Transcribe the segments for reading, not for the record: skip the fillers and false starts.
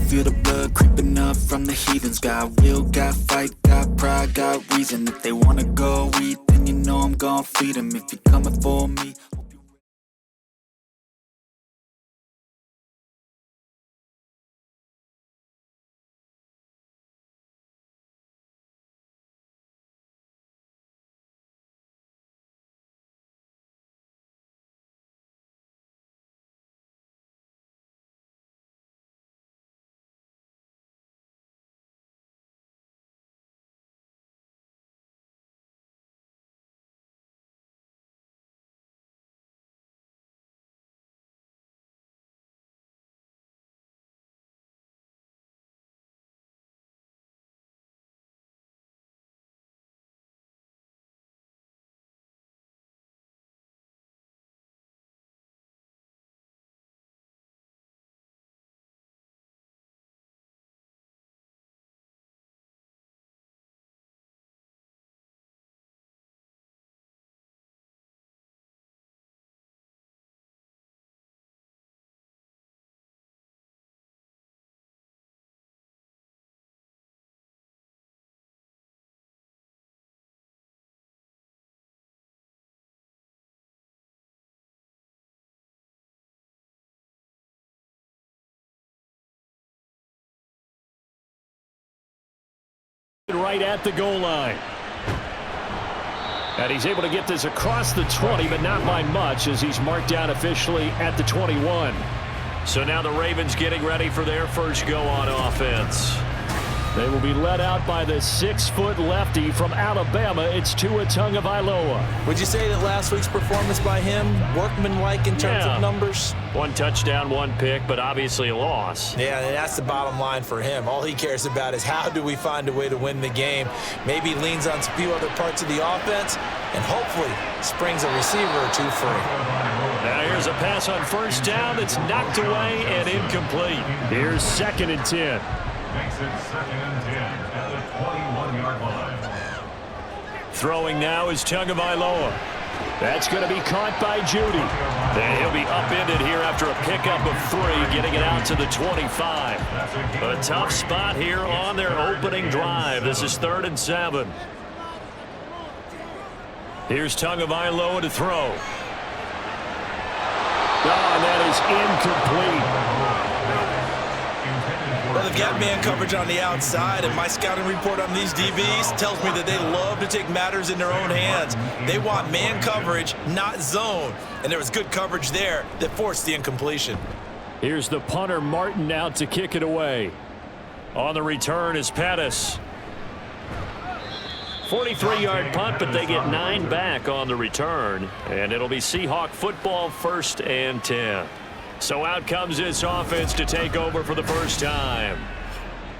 feel the blood creeping up from the heathens. Got will, got fight, got pride, got reason. If they wanna go eat, then you know I'm gon' feed them. If you're coming for me, right at the goal line. And he's able to get this across the 20, but not by much, as he's marked down officially at the 21. So now the Ravens getting ready for their first go on offense. They will be led out by the 6-foot lefty from Alabama. It's Tua Tagovailoa. Would you say that last week's performance by him, workmanlike in terms of numbers? 1 touchdown, 1 pick, but obviously a loss. Yeah, and that's the bottom line for him. All he cares about is how do we find a way to win the game. Maybe leans on a few other parts of the offense, and hopefully springs a receiver or two free. Now here's a pass on first down that's knocked away and incomplete. Here's 2nd and 10. Makes it 2nd and 10 at the 21-yard line. Throwing now is Tagovailoa. That's going to be caught by Judy. And he'll be upended here after a pickup of 3, getting it out to the 25. A tough spot here on their opening drive. This is 3rd and 7. Here's Tagovailoa to throw. And that is incomplete. Well, they've got man coverage on the outside, and my scouting report on these DBs tells me that they love to take matters in their own hands. They want man coverage, not zone. And there was good coverage there that forced the incompletion. Here's the punter, Martin, out to kick it away. On the return is Pettis. 43-yard punt, but they get 9 back on the return. And it'll be Seahawk football, 1st and 10. So out comes this offense to take over for the first time.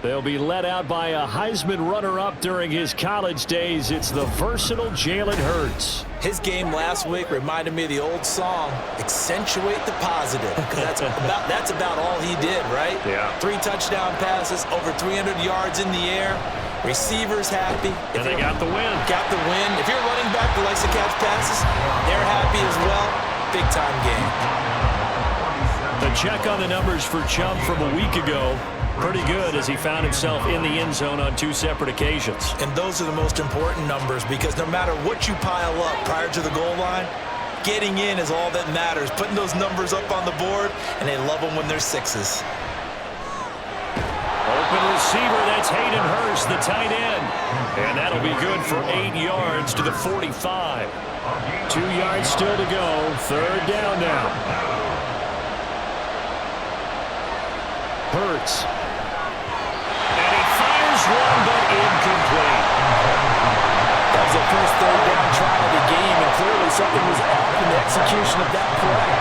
They'll be led out by a Heisman runner-up during his college days. It's the versatile Jalen Hurts. His game last week reminded me of the old song, accentuate the positive. Because that's about all he did, right? Yeah. 3 touchdown passes, over 300 yards in the air. Receivers happy. And they got the win. Got the win. If you're running back that likes to catch passes, they're happy as well. Big-time game. The check on the numbers for Chubb from a week ago, pretty good as he found himself in the end zone on 2 separate occasions. And those are the most important numbers, because no matter what you pile up prior to the goal line, getting in is all that matters. Putting those numbers up on the board, and they love them when they're 6s. Open receiver, that's Hayden Hurst, the tight end. And that'll be good for 8 yards to the 45. 2 yards still to go. 3rd down now. Hurts. And he fires one, but incomplete. That was the first 3rd down try of the game, and clearly something was off in the execution of that play.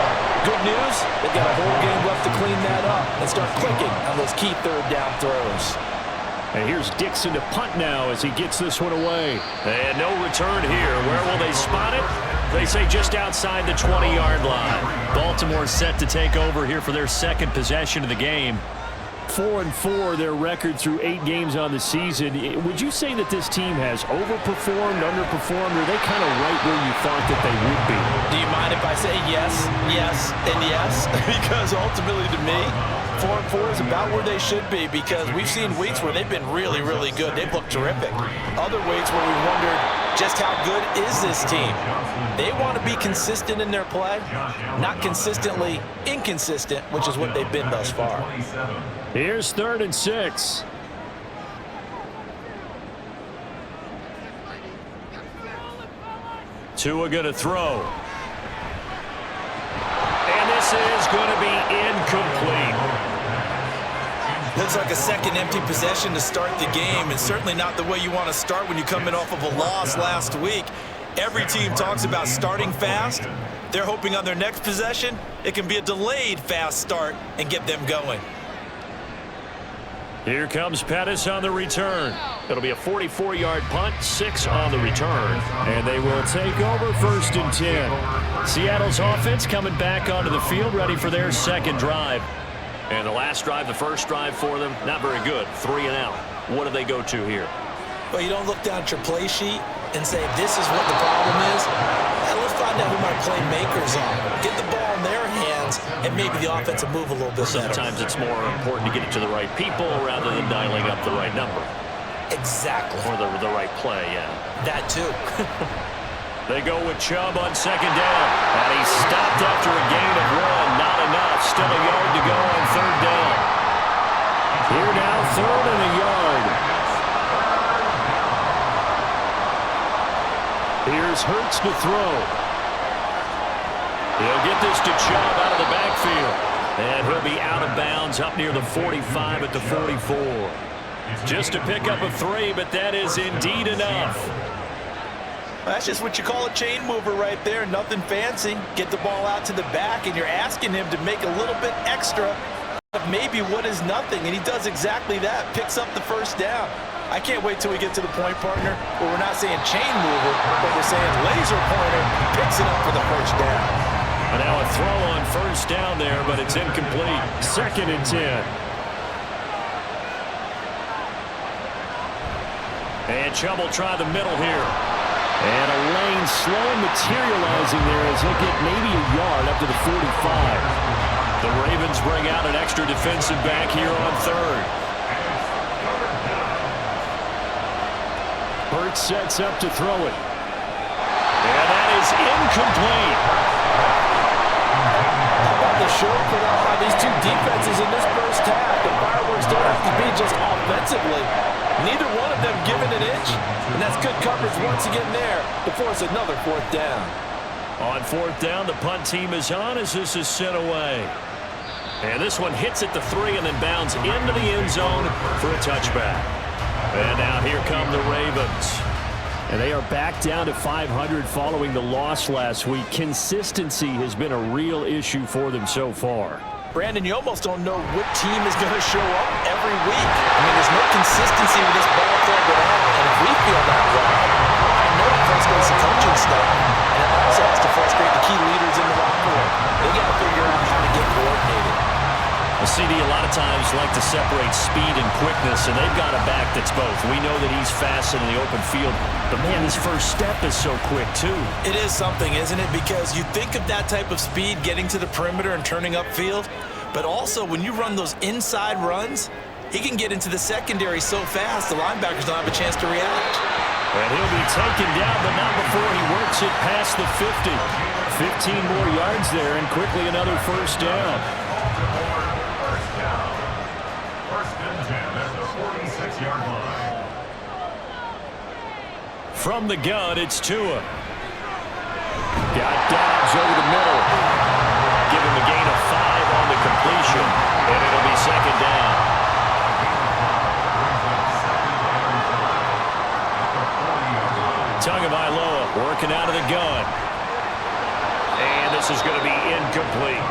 Good news, they've got a whole game left to clean that up and start clicking on those key 3rd down throws. And here's Dixon to punt now as he gets this one away. And no return here. Where will they spot it? They say just outside the 20-yard line. Baltimore set to take over here for their 2nd possession of the game. 4-4 their record through 8 games on the season. Would you say that this team has overperformed, underperformed, or are they kind of right where you thought that they would be? Do you mind if I say yes, yes, and yes? Because ultimately to me, 4-4 is about where they should be because we've seen weeks where they've been really, really good. They've looked terrific. Other weeks where we wondered just how good is this team. They want to be consistent in their play, not consistently inconsistent, which is what they've been thus far. Here's 3rd and 6. Tua going to throw. And this is going to be incomplete. Looks like a second empty possession to start the game, and certainly not the way you want to start when you come in off of a loss last week. Every team talks about starting fast. They're hoping on their next possession, it can be a delayed fast start and get them going. Here comes Pettis on the return. It'll be a 44-yard punt, 6 on the return. And they will take over 1st and 10. Seattle's offense coming back onto the field, ready for their second drive. And the last drive, the first drive for them, not very good. 3 and out. What do they go to here? Well, you don't look down at your play sheet and say, this is what the problem is. Let's find out who my playmakers are. Get the ball in their hands, and maybe the offense will move a little bit better. Sometimes it's more important to get it to the right people rather than dialing up the right number. Exactly. Or the right play, yeah. That too. They go with Chubb on 2nd down. And he stopped after a gain of 1. Not enough. Still a yard to go on 3rd down. Here now, 3rd and a yard. Here's Hurts to throw. He'll get this to Chubb out of the backfield. And he'll be out of bounds up near the 45 at the 44. Just to pick up a 3, but that is indeed enough. That's just what you call a chain mover right there. Nothing fancy. Get the ball out to the back, and you're asking him to make a little bit extra of maybe what is nothing, and he does exactly that. Picks up the 1st down. I can't wait till we get to the point, partner, where we're not saying chain mover, but we're saying laser pointer. Picks it up for the 1st down. And now a throw on 1st down there, but it's incomplete. 2nd and 10. And Chubb will try the middle here. And a lane slow materializing there as he'll get maybe a yard up to the 45. The Ravens bring out an extra defensive back here on 3rd. Hurts sets up to throw it. And that is incomplete. How about the show put on by these two defenses in this first half? The fireworks don't have to be just offensively. Neither one of them giving an inch, and that's good coverage once again there to force another 4th down. On 4th down, the punt team is on as this is sent away. And this one hits at the 3 and then bounds into the end zone for a touchback. And now here come the Ravens. And they are back down to 500 following the loss last week. Consistency has been a real issue for them so far. Brandon, you almost don't know what team is going to show up every week. I mean, there's no consistency with this ball club at all, and if we feel that way, I know it frustrates the coaching staff, and it also has to frustrate the key leaders in the locker room. They got to figure out how to get coordinated. The CD a lot of times like to separate speed and quickness, and they've got a back that's both. We know that he's fast in the open field, but man, his first step is so quick too. It is something, isn't it? Because you think of that type of speed getting to the perimeter and turning upfield, but also when you run those inside runs, he can get into the secondary so fast the linebackers don't have a chance to react. And he'll be taken down, but not before he works it past the 50. 15 more yards there, and quickly another 1st down. From the gun, it's Tua. Got Dobbs over the middle. Give him a gain of 5 on the completion, and it'll be 2nd down. Tagovailoa working out of the gun. And this is going to be incomplete.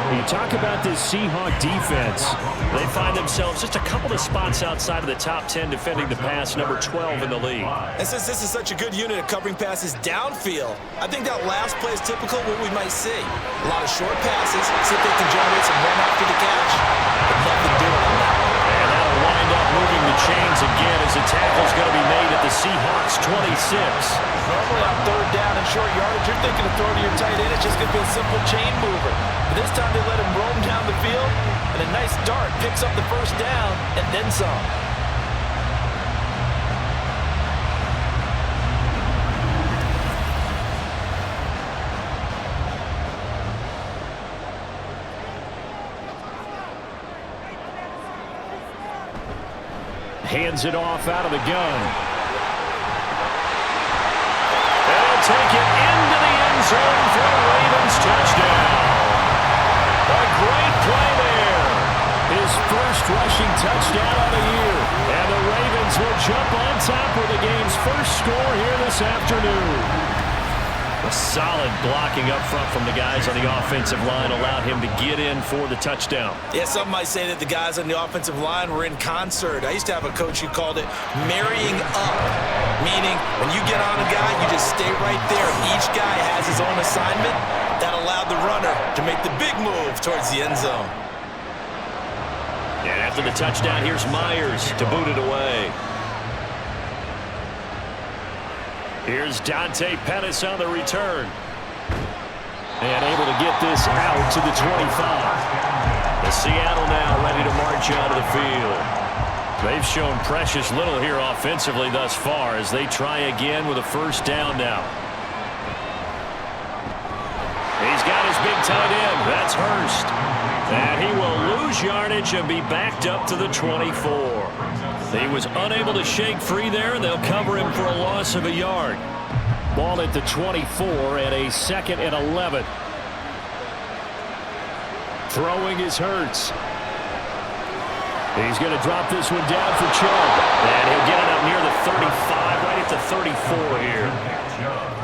You talk about this Seahawk defense. They find themselves just a couple of spots outside of the top 10 defending the pass, number 12 in the league. And since this is such a good unit of covering passes downfield, I think that last play is typical of what we might see. A lot of short passes, see if they can generate some run after the catch, but nothing doing on that one. And that'll wind up moving the chains again as the tackle's going to be made at the the Seahawks 26. Normally on third down and short yardage, you're thinking of throw to your tight end. It's just going to be a simple chain mover. But this time they let him roam down the field, and a nice dart picks up the first down and then some. Hands it off out of the gun. They'll take it into the end zone for a Ravens touchdown. A great play there. His first rushing touchdown of the year. And the Ravens will jump on top with the game's first score here this afternoon. A solid blocking up front from the guys on the offensive line allowed him to get in for the touchdown. Yeah, some might say that the guys on the offensive line were in concert. I used to have a coach who called it marrying up, meaning when you get on a guy, you just stay right there. Each guy has his own assignment. That allowed the runner to make the big move towards the end zone. And after the touchdown, here's Myers to boot it away. Here's Dante Pettis on the return. And able to get this out to the 25. The Seattle now ready to march out of the field. They've shown precious little here offensively thus far as they try again with a first down now. He's got his big tight end. That's Hurst. And he will lose yardage and be backed up to the 24. He was unable to shake free there, and they'll cover him for a loss of a yard. Ball at the 24 and a 2nd and 11. Throwing is Hurts. He's going to drop this one down for Chubb. And he'll get it up near the 35, right at the 34 here.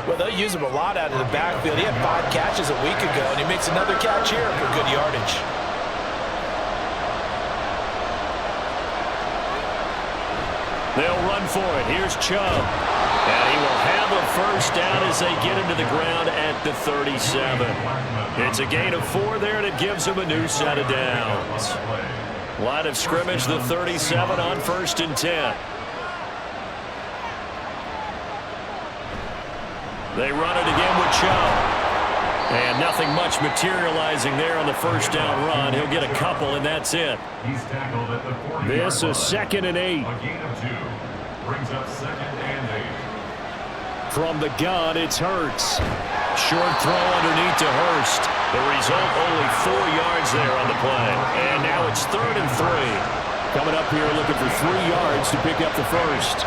Well, they'll use him a lot out of the backfield. He had 5 catches a week ago, and he makes another catch here for good yardage. They'll run for it. Here's Chubb. And he will have a first down as they get into the ground at the 37. It's a gain of 4 there, and it gives them a new set of downs. Line of scrimmage, the 37 on 1st and 10. They run it again with Chubb. And nothing much materializing there on the first down run. He'll get a couple, and that's it. He's tackled at the 40. This is 2nd and 8. A gain of 2. Brings up 2nd and 8. From the gun, it's Hurts. Short throw underneath to Hurst. The result, only 4 yards there on the play. And now it's 3rd and 3. Coming up here looking for 3 yards to pick up the first.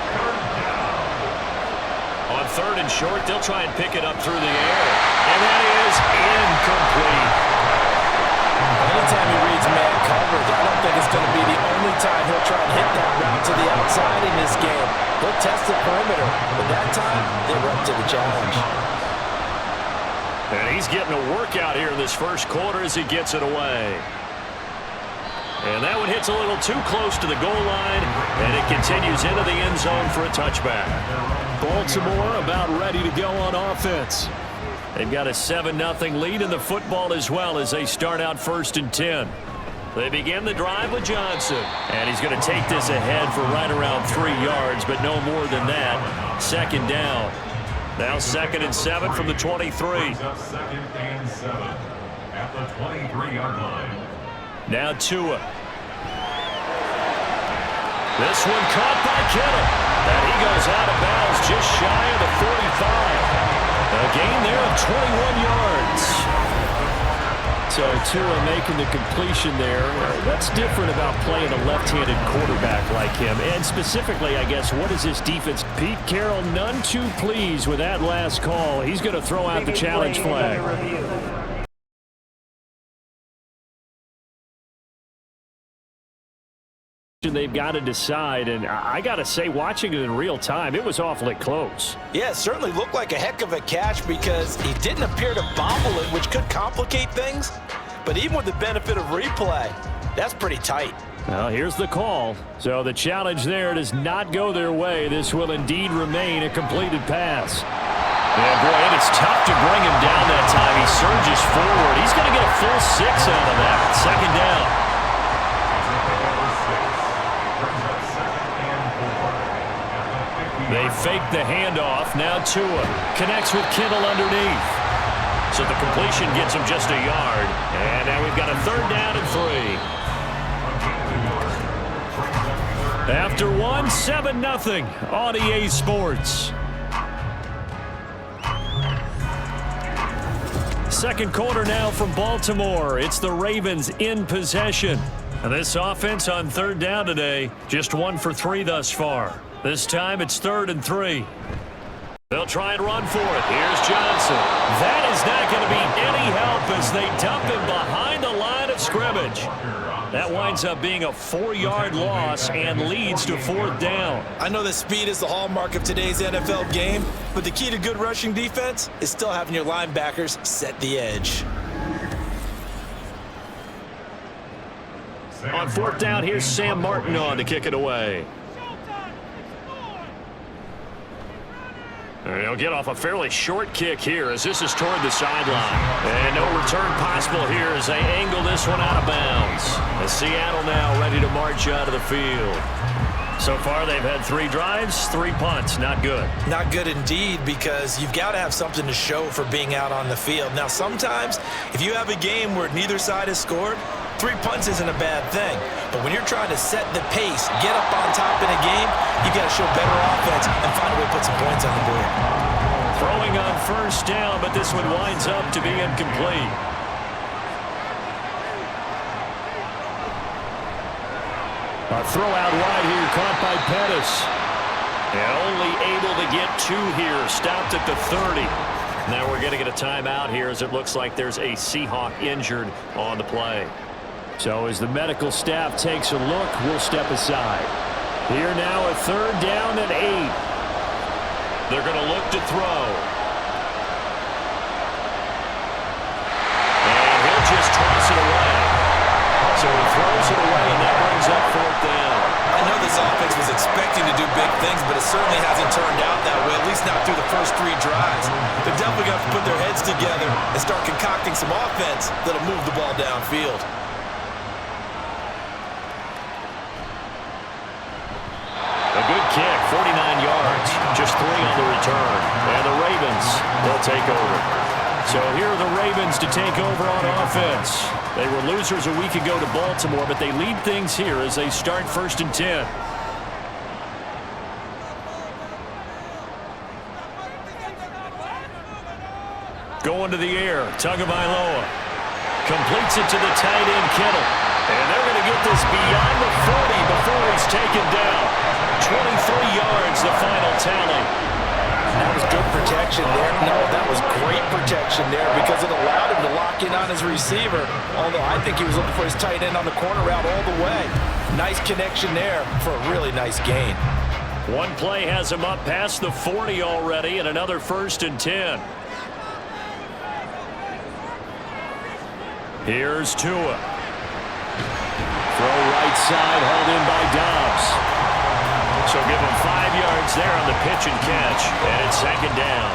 On 3rd and short, they'll try and pick it up through the air. And that is incomplete. Anytime he reads man coverage, I don't think it's going to be the only time he'll try and hit that route to the outside in this game. He'll test the perimeter, but that time, they were up to the challenge. And he's getting a workout here in this first quarter as he gets it away. And that one hits a little too close to the goal line, and it continues into the end zone for a touchback. Baltimore about ready to go on offense. They've got a 7-0 lead in the football as well as they start out 1st and 10. They begin the drive with Johnson, and he's going to take this ahead for right around 3 yards, but no more than that. 2nd down. Now 2nd and 7 from the 23. Brings up 2nd and 7 at the 23-yard line. Now Tua. This one caught by Kittle. And he goes out of bounds just shy of the 45. A gain there of 21 yards. So Tua making the completion there. What's different about playing a left-handed quarterback like him? And specifically, I guess, what is this defense? Pete Carroll, none too pleased with that last call. He's going to throw out the challenge flag. They've got to decide, and I got to say, watching it in real time, it was awfully close. Yeah, it certainly looked like a heck of a catch because he didn't appear to bobble it, which could complicate things. But even with the benefit of replay, that's pretty tight. Well, here's the call. So the challenge there does not go their way. This will indeed remain a completed pass. And boy, it is tough to bring him down that time. He surges forward. He's going to get a full 6 out of that. 2nd down. They fake the handoff. Now Tua connects with Kittle underneath. So the completion gets him just a yard. And now we've got a 3rd down and 3. After 1, 7-0 on EA Sports. Second quarter now from Baltimore. It's the Ravens in possession. And this offense on 3rd down today, just 1 for 3 thus far. This time it's 3rd and 3. They'll try and run for it. Here's Johnson. That is not going to be any help as they dump him behind the line of scrimmage. That winds up being a 4-yard loss and leads to 4th down. I know that speed is the hallmark of today's NFL game, but the key to good rushing defense is still having your linebackers set the edge. On 4th down, here's Sam Martin on to kick it away. And he'll get off a fairly short kick here as this is toward the sideline. And no return possible here as they angle this one out of bounds. As Seattle now ready to march out of the field. So far, they've had 3 drives, 3 punts. Not good. Not good indeed, because you've got to have something to show for being out on the field. Now, sometimes, if you have a game where neither side has scored, 3 punts isn't a bad thing. But when you're trying to set the pace, get up on top in a game, you got to show better offense and find a way to put some points on the board. Throwing on 1st down, but this one winds up to be incomplete. A throw out wide here, caught by Pettis. And only able to get 2 here, stopped at the 30. Now we're going to get a timeout here as it looks like there's a Seahawk injured on the play. So as the medical staff takes a look, we'll step aside. Here now a 3rd down and 8. They're going to look to throw. And he'll just toss it away. So he throws it away, and that brings up 4th down. I know this offense was expecting to do big things, but it certainly hasn't turned out that way, at least not through the first 3 drives. They're definitely going to have to put their heads together and start concocting some offense that'll move the ball downfield. A good kick, 49 yards, just 3 on the return. And the Ravens, they'll take over. So here are the Ravens to take over on offense. They were losers a week ago to Baltimore, but they lead things here as they start 1st and 10. Going to the air, Tagovailoa completes it to the tight end Kittle. And they're going to get this beyond the 40 before he's taken down. 23 yards, the final tally. That was good protection there. No, that was great protection there because it allowed him to lock in on his receiver. Although I think he was looking for his tight end on the corner route all the way. Nice connection there for a really nice gain. One play has him up past the 40 already and another 1st and 10. Here's Tua. Throw right side, hauled in by Dobbs. So give him 5 yards there on the pitch and catch, and it's 2nd down.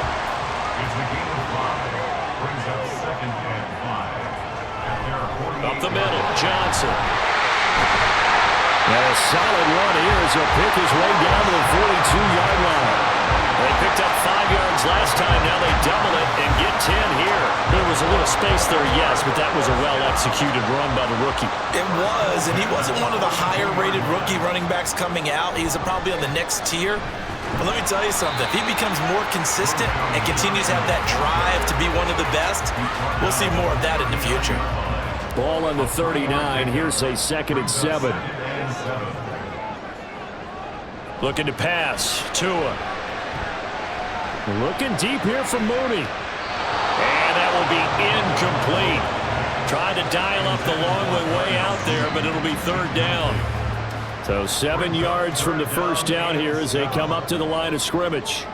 It's the game of 5. Brings up 2nd and 5. Up the middle, Johnson. And a solid run here as he'll pick his way down to the 42-yard line. They picked up 5 yards last time. Now they double it and get 10 here. There was a little space there, yes, but that was a well-executed run by the rookie. It was, and he wasn't one of the higher-rated rookie running backs coming out. He's probably on the next tier. But let me tell you something. If he becomes more consistent and continues to have that drive to be one of the best, we'll see more of that in the future. Ball on the 39. Here's a 2nd and 7. Looking to pass. Tua. Looking deep here from Mooney. And that will be incomplete. Trying to dial up the long way out there, but it'll be 3rd down. So 7 yards from the 1st down here as they come up to the line of scrimmage.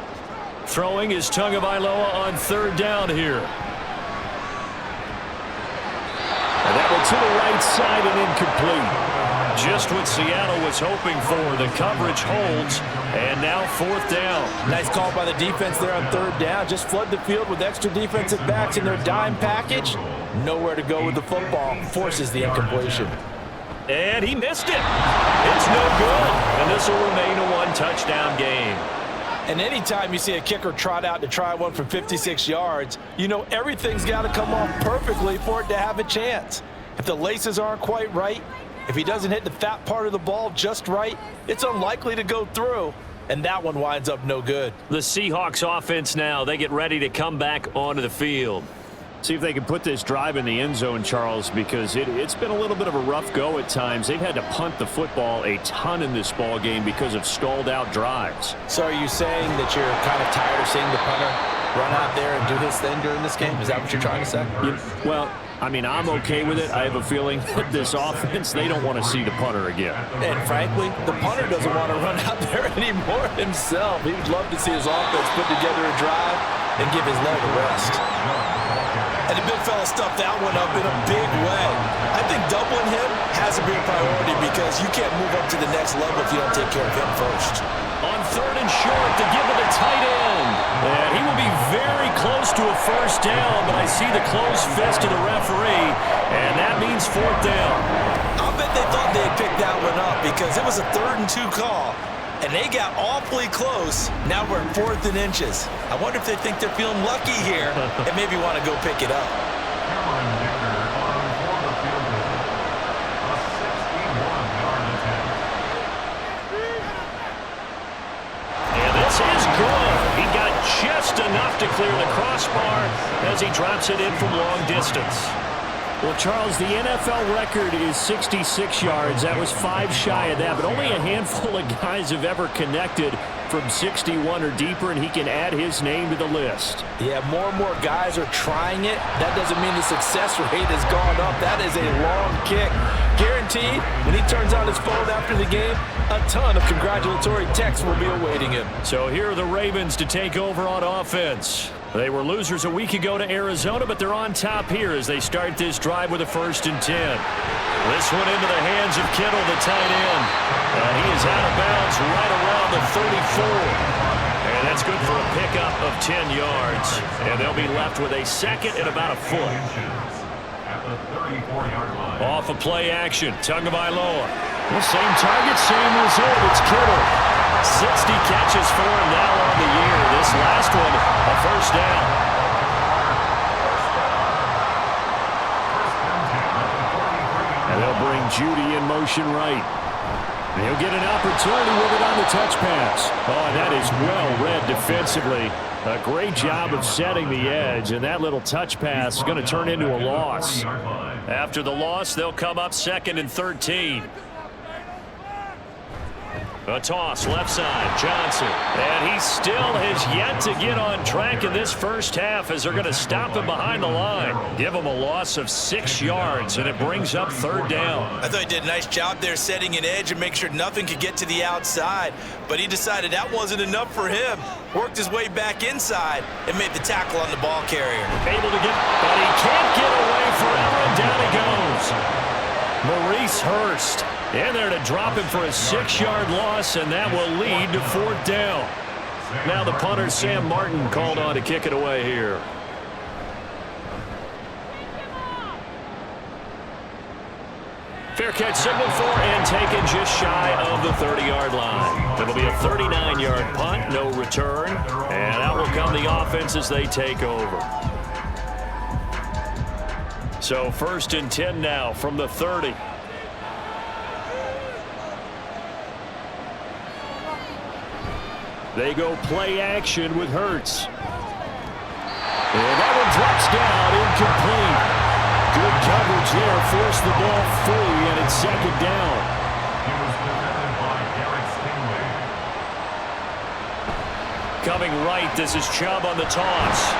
Throwing is Tagovailoa on 3rd down here. And that one to the right side and incomplete. Just what Seattle was hoping for. The coverage holds, and now 4th down. Nice call by the defense there on 3rd down. Just flood the field with extra defensive backs in their dime package. Nowhere to go with the football. Forces the incompletion. And he missed it. It's no good. And this will remain a 1-touchdown game. And anytime you see a kicker trot out to try one from 56 yards, you know everything's got to come off perfectly for it to have a chance. If the laces aren't quite right, if he doesn't hit the fat part of the ball just right, it's unlikely to go through. And that one winds up no good. The Seahawks offense now, they get ready to come back onto the field. See if they can put this drive in the end zone, Charles, because it's been a little bit of a rough go at times. They've had to punt the football a ton in this ball game because of stalled out drives. So are you saying that you're kind of tired of seeing the punter run out there and do this thing during this game? Is that what you're trying to say? Well, I mean, I'm okay with it. I have a feeling that this offense, they don't want to see the punter again. And frankly, the punter doesn't want to run out there anymore himself. He would love to see his offense put together a drive and give his leg a rest. And the big fella stuffed that one up in a big way. I think doubling him has to be a priority because you can't move up to the next level if you don't take care of him first. On 3rd and short to give it to tight end. And he will be very close to a first down, but I see the closed fist of the referee, and that means 4th down. I'll bet they thought they had picked that one up because it was a 3rd and 2 call. And they got awfully close. Now we're at 4th and inches. I wonder if they think they're feeling lucky here and maybe want to go pick it up. And this is good. He got just enough to clear the crossbar as he drops it in from long distance. Well, Charles, the NFL record is 66 yards. That was 5 shy of that, but only a handful of guys have ever connected from 61 or deeper, and he can add his name to the list. Yeah, more and more guys are trying it. That doesn't mean the success rate has gone up. That is a long kick. Guaranteed, when he turns on his phone after the game, a ton of congratulatory texts will be awaiting him. So here are the Ravens to take over on offense. They were losers a week ago to Arizona, but they're on top here as they start this drive with a 1st and 10. This one into the hands of Kittle, the tight end. And he is out of bounds right around the 34. And that's good for a pickup of 10 yards. And they'll be left with a 2nd and about a foot. At the 34-yard line. Off of play action, Tagovailoa. Well, same target, same result. It's Kittle. 60 catches for him now on the year. This last one, a 1st down. And they'll bring Judy in motion right. And he'll get an opportunity with it on the touch pass. Oh, and that is well read defensively. A great job of setting the edge, and that little touch pass is going to turn into a loss. After the loss, they'll come up 2nd and 13. A toss, left side, Johnson. And he still has yet to get on track in this first half as they're going to stop him behind the line. Give him a loss of 6 yards, and it brings up 3rd down. I thought he did a nice job there setting an edge and make sure nothing could get to the outside. But he decided that wasn't enough for him. Worked his way back inside and made the tackle on the ball carrier. Able to get, but he can't get away forever, and down he goes. Maurice Hurst in there to drop him for a 6-yard loss, and that will lead to 4th down. Now the punter, Sam Martin, called on to kick it away here. Fair catch signaled for and taken just shy of the 30-yard line. It'll be a 39-yard punt, no return, and out will come the offense as they take over. So 1st and 10 now from the 30. They go play action with Hurts. And that one drops down, incomplete. Good coverage there, forced the ball free, and it's 2nd down. He was defended by Garrett Stingley. Coming right, this is Chubb on the toss.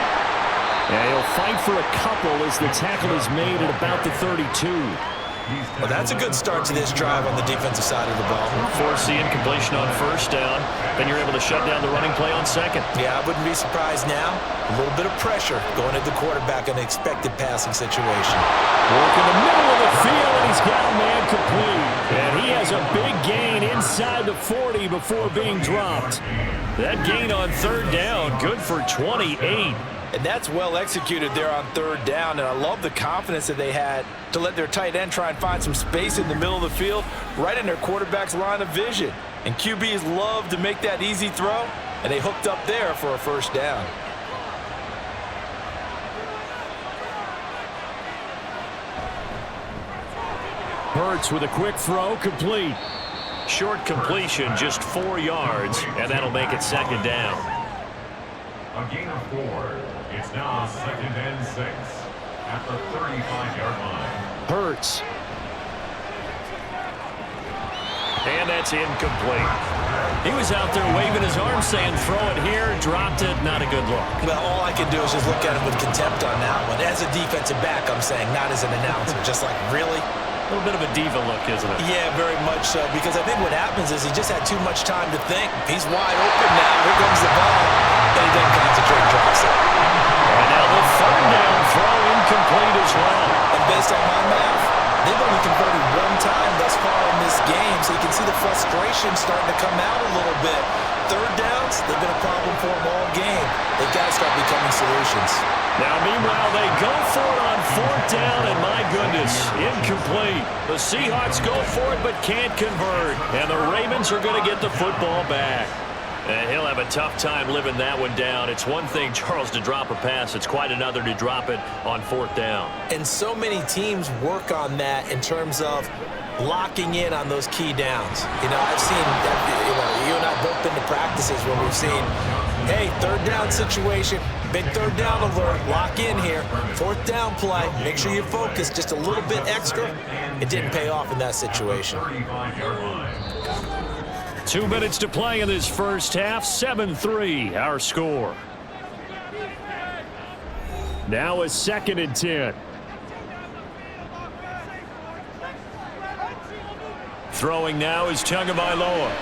And he'll fight for a couple as the tackle is made at about the 32. Well, that's a good start to this drive on the defensive side of the ball. Force the incompletion on 1st down. Then you're able to shut down the running play on 2nd. Yeah, I wouldn't be surprised now. A little bit of pressure going at the quarterback in an expected passing situation. Work in the middle of the field, and he's got a man complete. And he has a big gain inside the 40 before being dropped. That gain on 3rd down, good for 28. And that's well executed there on 3rd down, and I love the confidence that they had to let their tight end try and find some space in the middle of the field, right in their quarterback's line of vision. And QBs love to make that easy throw And they hooked up there for a first down. Hurts with a quick throw, complete. Short completion, just 4 yards, and that'll make it second down. A gain of 4. It's now 2nd and 6 at the 35-yard line. Hurts. And that's incomplete. He was out there waving his arm saying, throw it here, dropped it, not a good look. Well, all I can do is just look at him with contempt on that one. As a defensive back, I'm saying, not as an announcer. Just like, really? A little bit of a diva look, isn't it? Yeah, very much so, because I think what happens is he just had too much time to think. He's wide open now. Here comes the ball. And he doesn't concentrate, drops it. And now the third down throw incomplete as well. And based on my math, they've only converted 1 time thus far in this game, so you can see the frustration starting to come out a little bit. Third downs, they've been a problem for them all game. They've got to start becoming solutions. Now, meanwhile, they go for it on 4th down, and my goodness, incomplete. The Seahawks go for it but can't convert, and the Ravens are going to get the football back. And he'll have a tough time living that one down. It's one thing, Charles, to drop a pass. It's quite another to drop it on 4th down. And so many teams work on that in terms of locking in on those key downs. You know, I've seen, you and I both been to practices where we've seen, hey, 3rd down situation, big 3rd down alert, lock in here, 4th down play, make sure you focus just a little bit extra. It didn't pay off in that situation. 2 minutes to play in this first half, 7-3, our score. Now a 2nd and 10. Throwing now is Tagovailoa.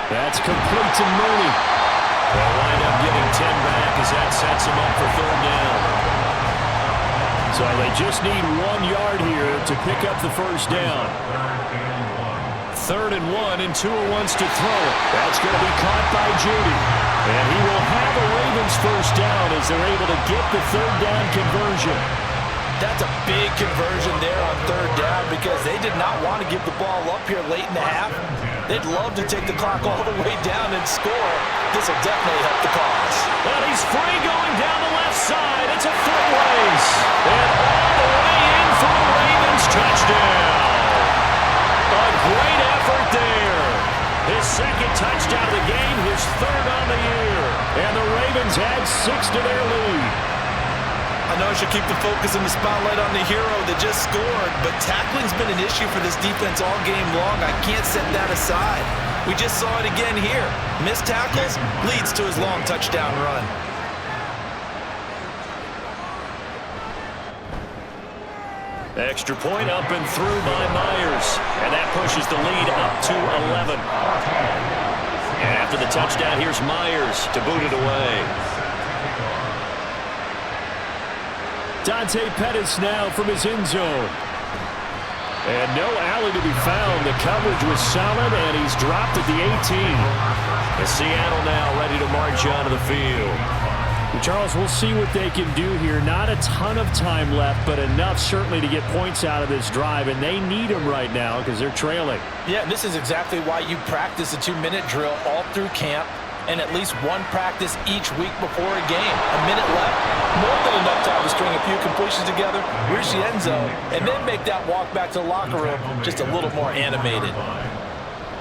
That's complete to Mooney. They'll wind up getting 10 back as that sets him up for 3rd down. So they just need 1 yard here to pick up the first down. 3rd and 1, and Tua wants to throw it. That's going to be caught by Judy. And he will have a Ravens first down as they're able to get the 3rd down conversion. That's a big conversion there on 3rd down because they did not want to give the ball up here late in the half. They'd love to take the clock all the way down and score. This will definitely help the cause. But he's free going down the left side. It's a foot race. And all the way in for the Ravens touchdown. A great effort there. His 2nd touchdown of the game, his 3rd on the year. And the Ravens add 6 to their lead. I know I should keep the focus and the spotlight on the hero that just scored, but tackling's been an issue for this defense all game long. I can't set that aside. We just saw it again here. Missed tackles leads to his long touchdown run. Extra point up and through by Myers. And that pushes the lead up to 11. And after the touchdown, here's Myers to boot it away. Dante Pettis now from his end zone. And no alley to be found. The coverage was solid, and he's dropped at the 18. And Seattle now ready to march onto the field. Charles, we'll see what they can do here. Not a ton of time left, but enough certainly to get points out of this drive, and they need them right now because they're trailing. Yeah, this is exactly why you practice a 2-minute drill all through camp and at least 1 practice each week before a game. A minute left. More than enough time to string a few completions together, reach the end zone, and then make that walk back to the locker room just a little more animated.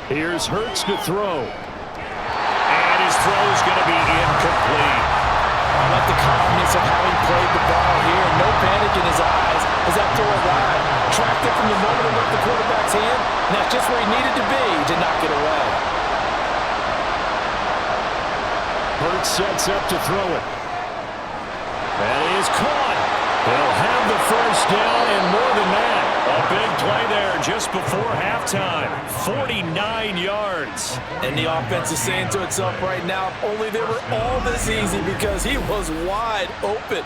Here's Hurts to throw. And his throw is going to be incomplete. I like the calmness of how he played the ball here. No panic in his eyes as that throw arrived. Tracked it from the moment it left the quarterback's hand, and that's just where he needed to be to knock it away. Hurts sets up to throw it. That is caught. They'll have the first down and more than that. A big play there just before halftime. 49 yards. And the offense is saying to itself right now, if only they were all this easy because he was wide open.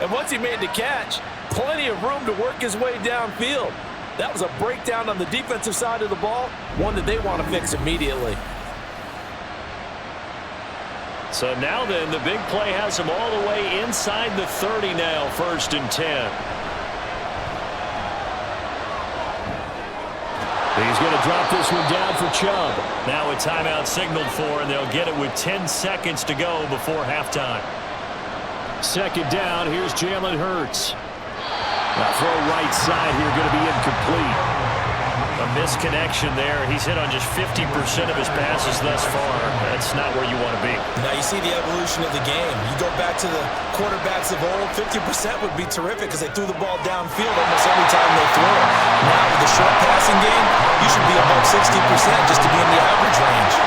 And once he made the catch, plenty of room to work his way downfield. That was a breakdown on the defensive side of the ball, one that they want to fix immediately. So now then, the big play has him all the way inside the 30 now, 1st and 10. He's going to drop this one down for Chubb. Now a timeout signaled for, and they'll get it with 10 seconds to go before halftime. Second down, here's Jalen Hurts. Now throw right side here, going to be incomplete. A misconnection there. He's hit on just 50% of his passes thus far. That's not where you want to be. Now you see the evolution of the game. You go back to the quarterbacks of old, 50% would be terrific because they threw the ball downfield almost every time they threw it. Now with the short passing game, you should be above 60% just to be in the average range.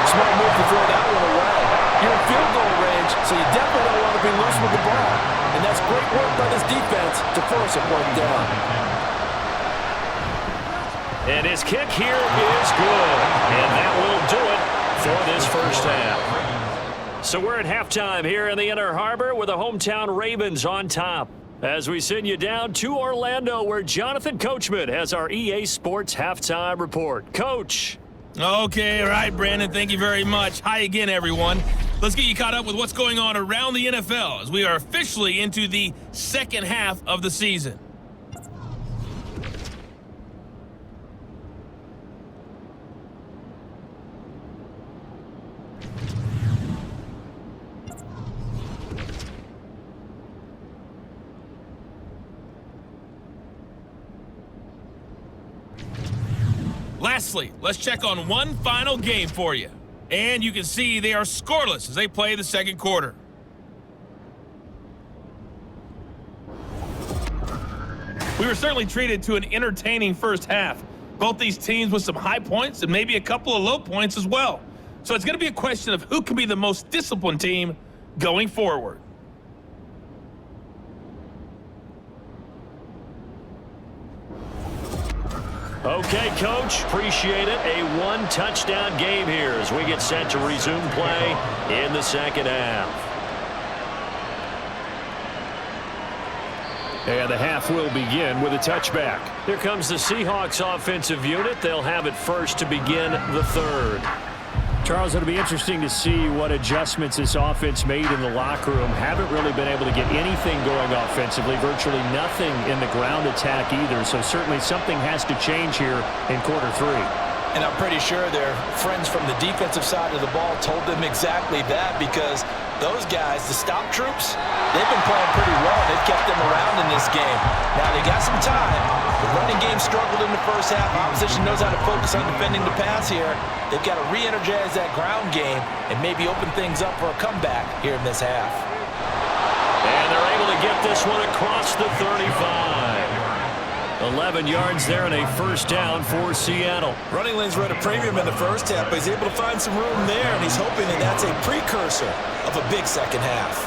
Smart move to throw that one away. You're in field goal range, so you definitely don't want to be loose with the ball. And that's great work by this defense to force a fourth down. And his kick here is good. And that will do it for this first half. So we're at halftime here in the Inner Harbor with the hometown Ravens on top. As we send you down to Orlando, where Jonathan Coachman has our EA Sports halftime report. Coach. Okay, all right, Brandon, thank you very much. Hi again, everyone. Let's get you caught up with what's going on around the NFL as we are officially into the second half of the season. Lastly, let's check on one final game for you. And you can see they are scoreless as they play the second quarter. We were certainly treated to an entertaining first half. Both these teams with some high points and maybe a couple of low points as well. So it's going to be a question of who can be the most disciplined team going forward. Okay, Coach, appreciate it. A one-touchdown game here as we get set to resume play in the second half. And the half will begin with a touchback. Here comes the Seahawks offensive unit. They'll have it first to begin the third. Charles, it'll be interesting to see what adjustments this offense made in the locker room. Haven't really been able to get anything going offensively, virtually nothing in the ground attack either. So certainly something has to change here in quarter three. And I'm pretty sure their friends from the defensive side of the ball told them exactly that, because those guys, the stop troops, they've been playing pretty well. They've kept them around in this game. Now they got some time. The running game struggled in the first half. Opposition knows how to focus on defending the pass here. They've got to re-energize that ground game and maybe open things up for a comeback here in this half. And they're able to get this one across the 35. 11 yards there and a first down for Seattle. Running lanes were at a premium in the first half, but he's able to find some room there, and he's hoping that that's a precursor of a big second half.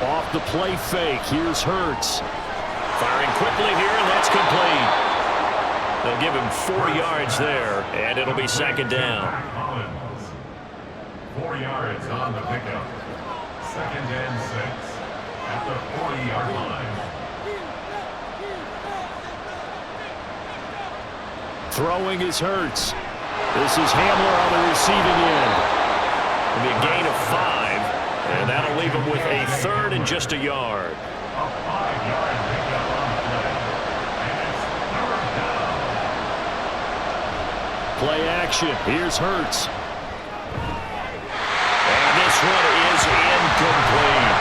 Off the play fake, here's Hurts. Firing quickly here, and that's complete. They'll give him 4 yards there, and it'll be second down. 4 yards on the pickup. Second and 6 at the 40-yard line. Throwing is Hurts. This is Hamler on the receiving end. It'll be a gain of 5, and that'll leave him with a third and just a yard. A 5-yard pickup on the play. And it's third down. Play action. Here's Hurts. And this one is incomplete.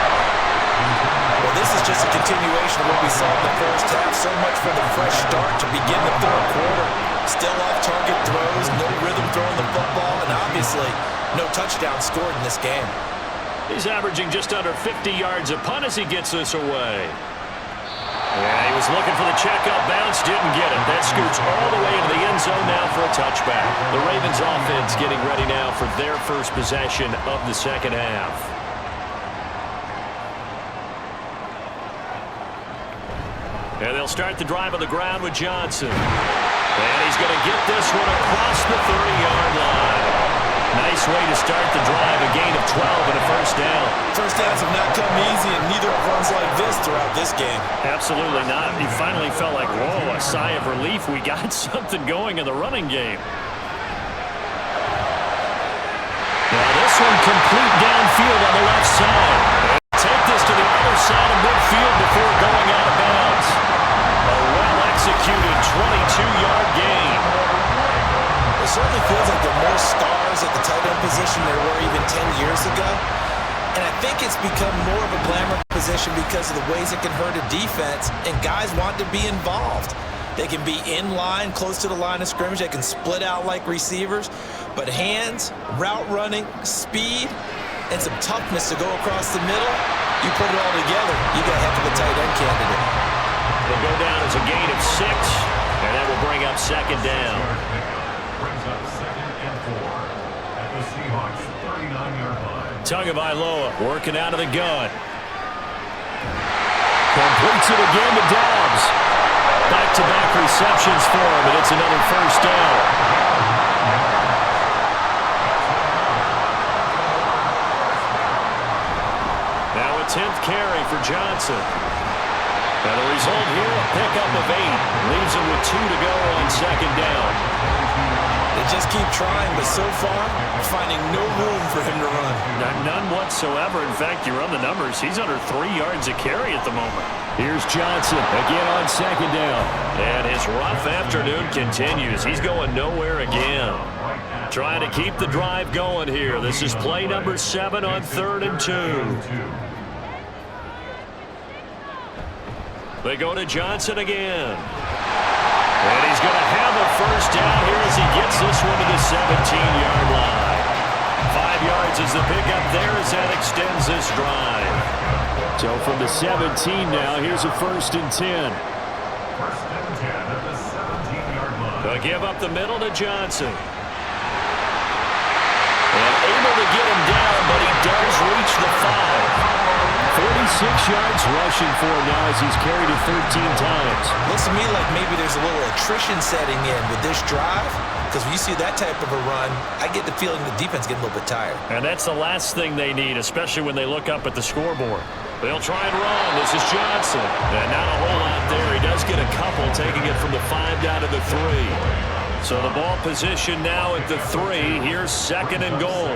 Well, this is just a continuation of what we saw in the first half. So much for the fresh start to begin the third quarter. Still off-target throws, no rhythm throwing the football, and obviously no touchdown scored in this game. He's averaging just under 50 yards a punt as he gets this away. Yeah, he was looking for the checkup bounce, didn't get it. That scoots all the way into the end zone now for a touchback. The Ravens offense getting ready now for their first possession of the second half. And they'll start the drive on the ground with Johnson. And he's going to get this one across the 30-yard line. Nice way to start the drive, a gain of 12 and a first down. First downs have not come easy, and neither have runs like this throughout this game. Absolutely not. He finally felt like, whoa, a sigh of relief. We got something going in the running game. Now this one complete downfield on the left side. Take this to the other side of midfield before going out of bounds. A well-executed 22 certainly feels like there are more stars at the tight end position than there were even 10 years ago. And I think it's become more of a glamour position because of the ways it can hurt a defense, and guys want to be involved. They can be in line, close to the line of scrimmage. They can split out like receivers. But hands, route running, speed, and some toughness to go across the middle, you put it all together, you got a heck of a tight end candidate. They'll go down as a gain of 6, and that will bring up second down. Brings up 2nd and 4 at the Seahawks 39-yard line. Tagovailoa working out of the gun. Completes it again to Dobbs. Back-to-back receptions for him, and it's another first down. Now a 10th carry for Johnson. And the result here, a pickup of 8. Leaves him with 2 to go on second down. They just keep trying, but so far, finding no room for him to run. None whatsoever. In fact, you run the numbers, he's under 3 yards a carry at the moment. Here's Johnson again on second down. And his rough afternoon continues. He's going nowhere again. Trying to keep the drive going here. This is play number 7 on 3rd and 2. They go to Johnson again. And he's going to have a first down here as he gets this one to the 17-yard line. 5 yards is the pickup there as that extends this drive. So from the 17 now, here's a 1st and 10. 1st and 10 at the 17-yard line. They'll give up the middle to Johnson. And able to get him down, but he does reach the 5. 46 yards rushing for him now as he's carried it 13 times. Looks to me like maybe there's a little attrition setting in with this drive, because when you see that type of a run, I get the feeling the defense getting a little bit tired. And that's the last thing they need, especially when they look up at the scoreboard. They'll try and run. This is Johnson. And not a whole lot there. He does get a couple, taking it from the 5 down to the 3. So the ball position now at the 3. Here's 2nd and goal.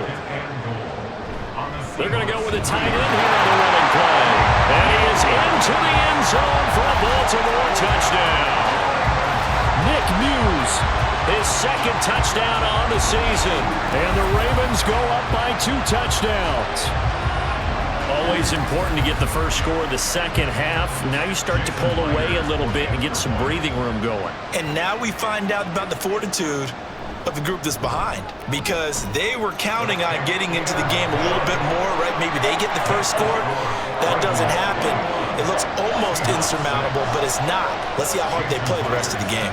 They're going to go with a tight end here on the running play. And he is into the end zone for a Baltimore touchdown. Nick Muse, his 2nd touchdown on the season. And the Ravens go up by 2 touchdowns. Always important to get the first score of the second half. Now you start to pull away a little bit and get some breathing room going. And now we find out about the fortitude of the group that's behind, because they were counting on getting into the game a little bit more, right? Maybe they get the first score. That doesn't happen. It looks almost insurmountable, but it's not. Let's see how hard they play the rest of the game.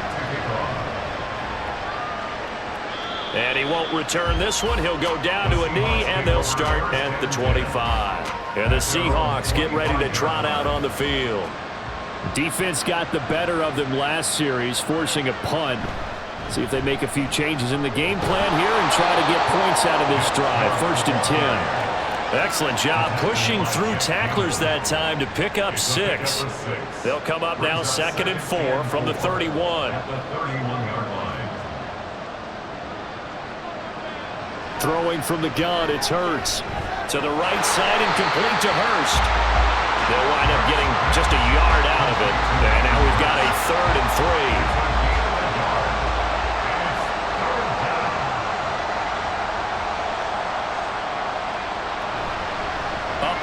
And he won't return this one. He'll go down to a knee, and they'll start at the 25. And the Seahawks get ready to trot out on the field. Defense got the better of them last series, forcing a punt. See if they make a few changes in the game plan here and try to get points out of this drive. 1st and 10. Excellent job pushing through tacklers that time to pick up 6. They'll come up now 2nd and 4 from the 31. Throwing from the gun, it's Hurts. To the right side and complete to Hurst. They'll wind up getting just a yard out of it. And now we've got a 3rd and 3.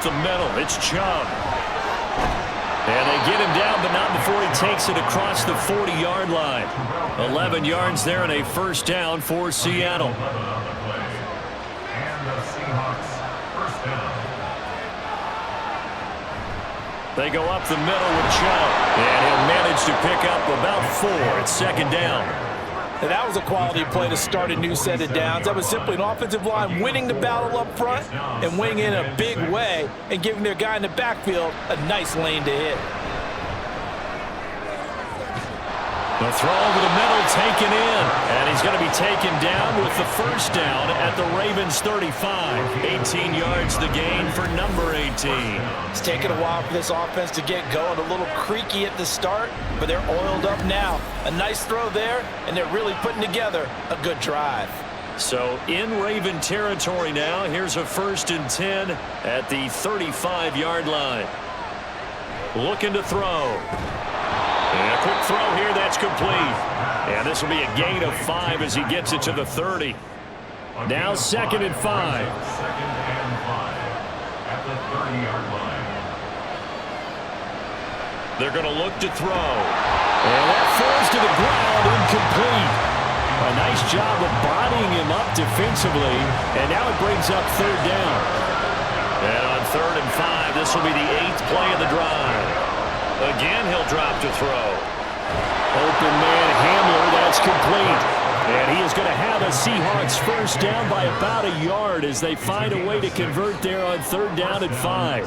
The middle, it's Chubb. And they get him down, but not before he takes it across the 40-yard line. 11 yards there and a first down for Seattle. And the Seahawks first down. They go up the middle with Chubb. And he'll manage to pick up about 4. It's 2nd down. And that was a quality play to start a new set of downs. That was simply an offensive line winning the battle up front and winning in a big way and giving their guy in the backfield a nice lane to hit. The throw over the middle taken in. And he's going to be taken down with the first down at the Ravens 35. 18 yards the gain for number 18. It's taken a while for this offense to get going. A little creaky at the start, but they're oiled up now. A nice throw there, and they're really putting together a good drive. So in Raven territory now, here's a 1st and 10 at the 35-yard line. Looking to throw. And a quick throw here, that's complete. And this will be a gain of 5 as he gets it to the 30. Now 2nd and 5. 2nd and 5 at the 30-yard line. They're going to look to throw. And that falls to the ground, incomplete. A nice job of bodying him up defensively. And now it brings up 3rd down. And on 3rd and 5, this will be the 8th play of the drive. Again, he'll drop to throw. Open man Hamler, that's complete. And he is going to have a Seahawks first down by about a yard as they find a way to convert there on 3rd down and 5.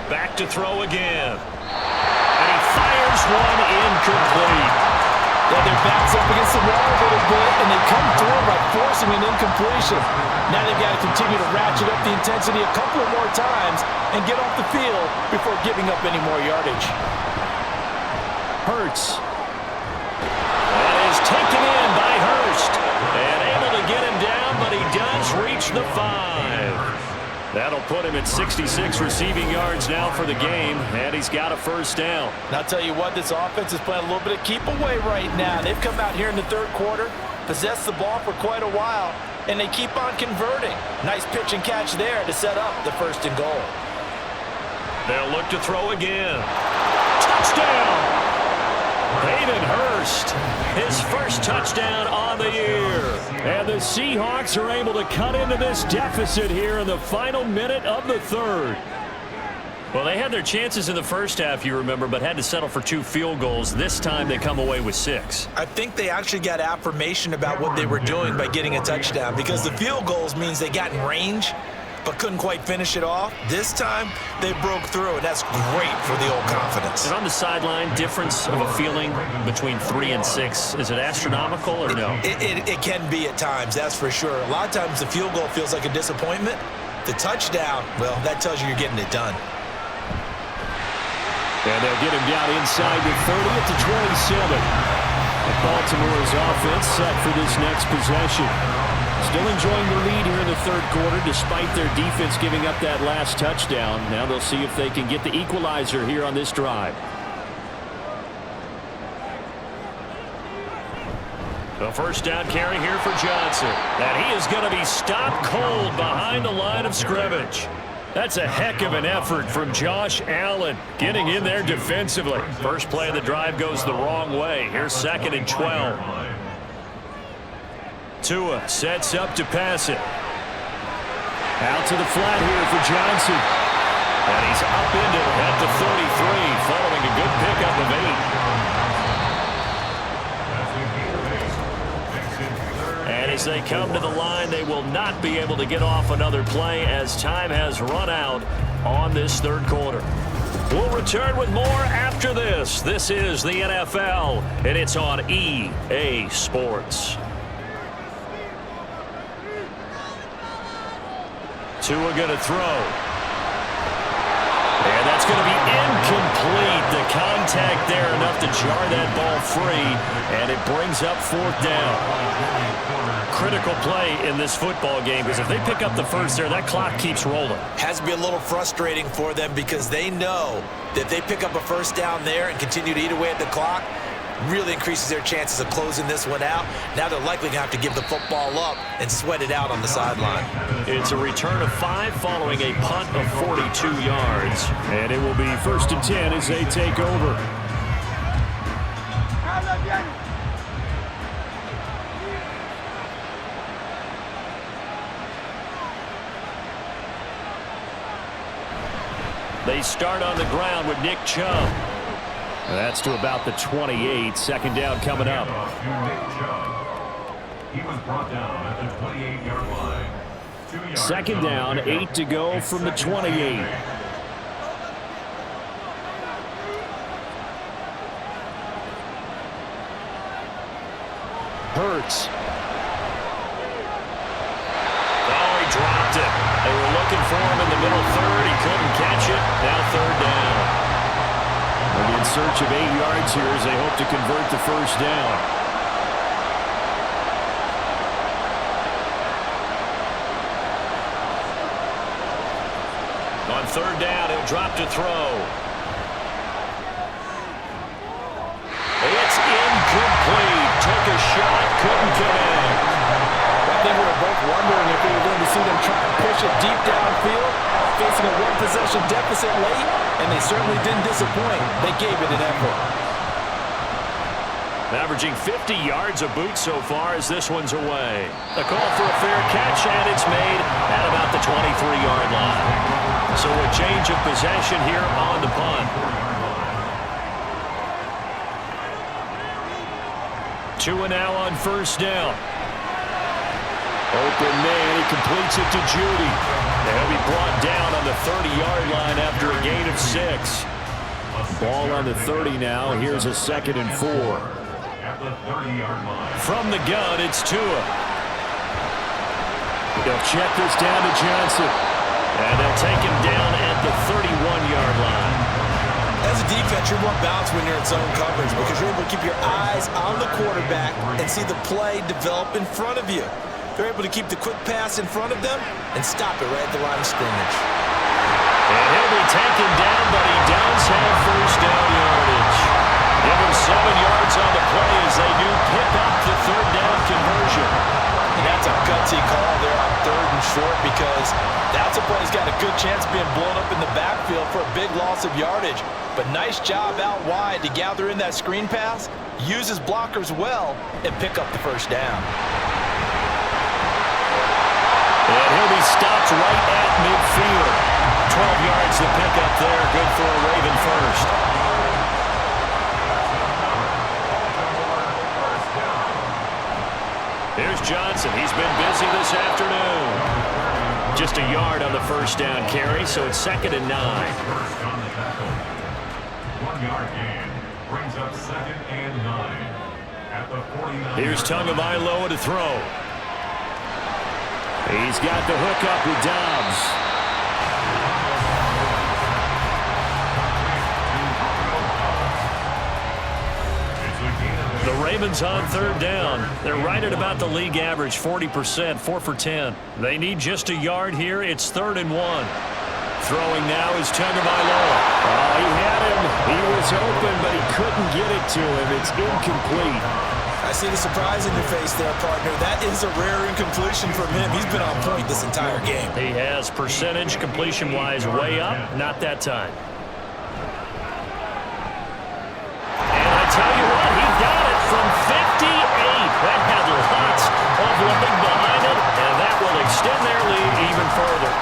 Back to throw again. And he fires one incomplete. Yeah, their back's up against the wall a little bit, and they come through by forcing an incompletion. Now they've got to continue to ratchet up the intensity a couple of more times and get off the field before giving up any more yardage. Hurts. That is taken in by Hurst. And able to get him down, but he does reach the 5. That'll put him at 66 receiving yards now for the game, and he's got a first down. And I'll tell you what, this offense is playing a little bit of keep away right now. They've come out here in the 3rd quarter, possessed the ball for quite a while, and they keep on converting. Nice pitch and catch there to set up the 1st and goal. They'll look to throw again. Touchdown! Hayden Hurst, his first touchdown on the year. And the Seahawks are able to cut into this deficit here in the final minute of the 3rd. Well, they had their chances in the first half, you remember, but had to settle for 2 field goals. This time they come away with 6. I think they actually got affirmation about what they were doing by getting a touchdown, because the field goals means they got in range but couldn't quite finish it off. This time, they broke through, and that's great for the old confidence. And on the sideline, difference of a feeling between 3 and 6, is it astronomical or no? It can be at times, that's for sure. A lot of times the field goal feels like a disappointment. The touchdown, well, that tells you you're getting it done. And they'll get him down inside the 30 at the 27. And Baltimore's offense set for this next possession. Still enjoying the lead here in the 3rd quarter despite their defense giving up that last touchdown. Now they'll see if they can get the equalizer here on this drive. The first down carry here for Johnson. And he is going to be stopped cold behind the line of scrimmage. That's a heck of an effort from Josh Allen getting in there defensively. First play of the drive goes the wrong way. Here's 2nd and 12. Tua sets up to pass it. Out to the flat here for Johnson. And he's up into it at the 33, following a good pickup of 8. And as they come to the line, they will not be able to get off another play as time has run out on this 3rd quarter. We'll return with more after this. This is the NFL, and it's on EA Sports. Tua going to throw. And that's going to be incomplete. The contact there enough to jar that ball free, and it brings up 4th down. Critical play in this football game, because if they pick up the first there, that clock keeps rolling. Has to be a little frustrating for them because they know that if they pick up a first down there and continue to eat away at the clock, really increases their chances of closing this one out. Now they're likely going to have to give the football up and sweat it out on the sideline. It's a return of 5 following a punt of 42 yards. And it will be 1st and 10 as they take over. They start on the ground with Nick Chubb. That's to about the 28. 2nd down coming up. He was brought down at the 28-yard line. 2nd down, 8 to go from the 28. Hurts. Oh, he dropped it. They were looking for him in the middle 3rd. He couldn't catch it. Now 3rd down. They're in search of 8 yards here as they hope to convert the first down. third down. He'll drop to throw. It's incomplete. Took a shot, couldn't connect. I think we were both wondering if we were going to see them try and push it deep downfield, facing a one-possession deficit late, and they certainly didn't disappoint. They gave it an effort. Averaging 50 yards a boot so far as this one's away. A call for a fair catch, and it's made at about the 23-yard line. So a change of possession here on the punt. 2 now on first down. Open man, he completes it to Judy. And he'll be brought down on the 30-yard line after a gain of 6. Ball on the 30 now. Here's a 2nd and 4. From the gun, it's Tua. They'll check this down to Johnson. And they'll take him down at the 31-yard line. As a defense, you want balance when you're in zone coverage because you're able to keep your eyes on the quarterback and see the play develop in front of you. They're able to keep the quick pass in front of them and stop it right at the line of scrimmage. And he'll be taken down, but he does have first down yardage. Give him 7 yards on the play as they do pick up the third down conversion. And that's a gutsy call there on 3rd and short because that's a play that's got a good chance of being blown up in the backfield for a big loss of yardage. But nice job out wide to gather in that screen pass, use his blockers well, and pick up the first down. And he'll be stopped right at midfield. 12 yards to pick up there. Good for a Raven first. Here's Johnson. He's been busy this afternoon. Just a yard on the first down carry, so it's 2nd and 9. 1-yard gain brings up 2nd and 9 at the 49. Here's Tagovailoa to throw. He's got the hook up with Dobbs. The Ravens on 3rd down. They're right at about the league average, 40%, 4 for 10. They need just a yard here. It's 3rd and 1. Throwing now is Tagovailoa. He had him. He was open, but he couldn't get it to him. It's incomplete. I see the surprise in your face there, partner. That is a rare incompletion from him. He's been on point this entire game. He has percentage completion-wise way up. Not that time. And I tell you what, he got it from 58. That had lots of leg behind it, and that will extend their lead even further.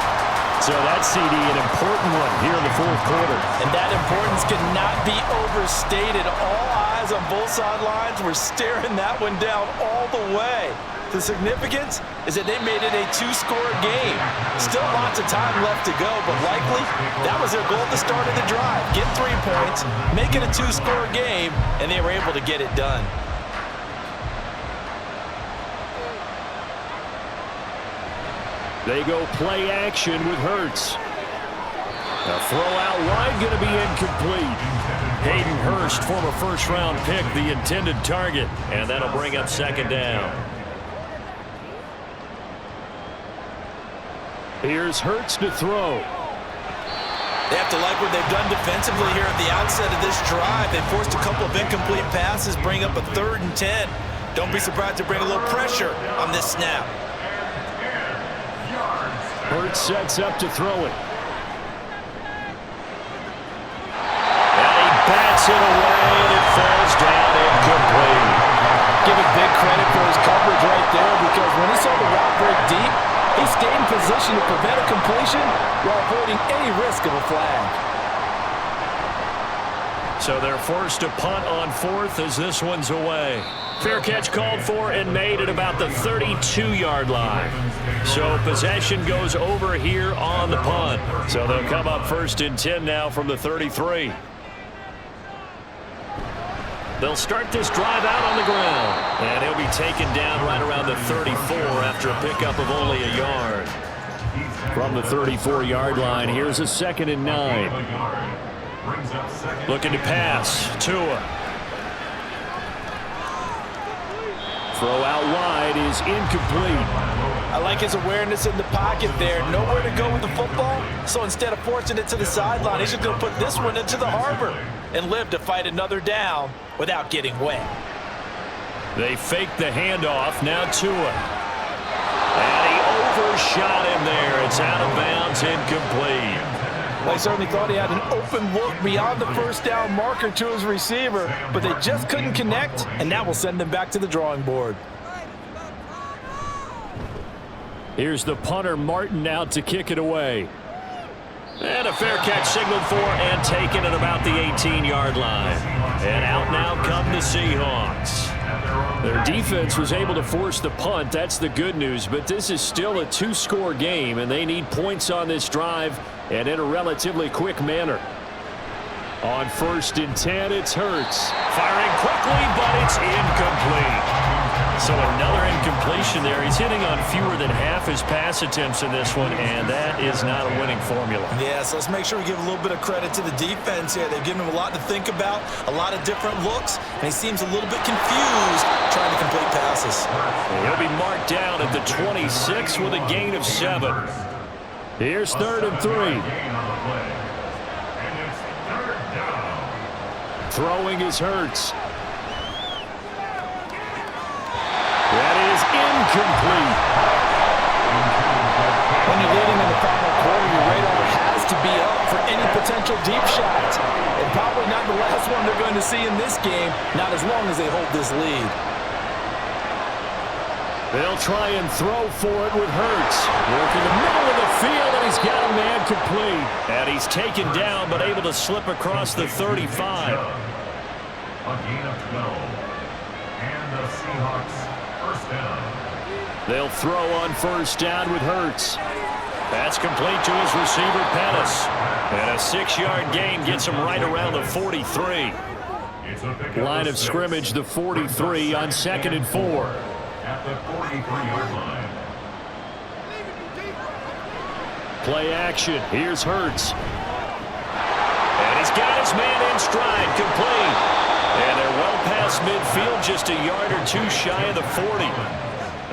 So that CD, an important one here in the 4th quarter. And that importance cannot be overstated. All eyes on both sidelines were staring that one down all the way. The significance is that they made it a 2-score game. Still lots of time left to go, but likely that was their goal at the start of the drive. Get 3 points, make it a 2-score game, and they were able to get it done. They go play action with Hurts. A throw out wide going to be incomplete. Hayden Hurst, former first-round pick, the intended target. And that'll bring up 2nd down. Here's Hurts to throw. They have to like what they've done defensively here at the outset of this drive. They forced a couple of incomplete passes, bring up a 3rd and 10. Don't be surprised to bring a little pressure on this snap. Hurts sets up to throw it. Bats it away, and it falls down incomplete. Give it big credit for his coverage right there because when he saw the route break deep, he stayed in position to prevent a completion while avoiding any risk of a flag. So they're forced to punt on 4th as this one's away. Fair catch called for and made at about the 32-yard line. So possession goes over here on the punt. So they'll come up 1st and 10 now from the 33. They'll start this drive out on the ground. And he'll be taken down right around the 34 after a pickup of only a yard. From the 34-yard line, here's a 2nd and 9. Looking to pass. Tua. Throw out wide is incomplete. I like his awareness in the pocket there. Nowhere to go with the football, so instead of forcing it to the sideline, he's just going to put this one into the harbor and live to fight another down without getting wet. They fake the handoff, now Tua. And he overshot him there. It's out of bounds, incomplete. They certainly thought he had an open look beyond the first down marker to his receiver, but they just couldn't connect, and that will send them back to the drawing board. Here's the punter, Martin, out to kick it away. And a fair catch signaled for and taken at about the 18-yard line. And out now come the Seahawks. Their defense was able to force the punt. That's the good news. But this is still a two-score game, and they need points on this drive and in a relatively quick manner. On 1st and 10, it's Hurts. Firing quickly, but it's incomplete. So another incompletion there. He's hitting on fewer than half his pass attempts in this one, and that is not a winning formula. Yeah, so let's make sure we give a little bit of credit to the defense here. They've given him a lot to think about, a lot of different looks, and he seems a little bit confused trying to complete passes. He'll be marked down at the 26 with a gain of 7. Here's 3rd and 3. Throwing is Hurts. That is incomplete. When you're leading in the final quarter, your radar has to be up for any potential deep shots. And probably not the last one they're going to see in this game, not as long as they hold this lead. They'll try and throw for it with Hurts. Working the middle of the field, and he's got a man complete. And he's taken down, but able to slip across the 35. A gain of 12. And the Seahawks first down. They'll throw on 1st down with Hurts. That's complete to his receiver, Pettis. And a 6-yard gain gets him right around the 43. Line of scrimmage, the 43 on 2nd and 4. At the 43-yard line. Play action. Here's Hurts. And he's got his man in stride, complete. And they're well past midfield, just a yard or two shy of the 40.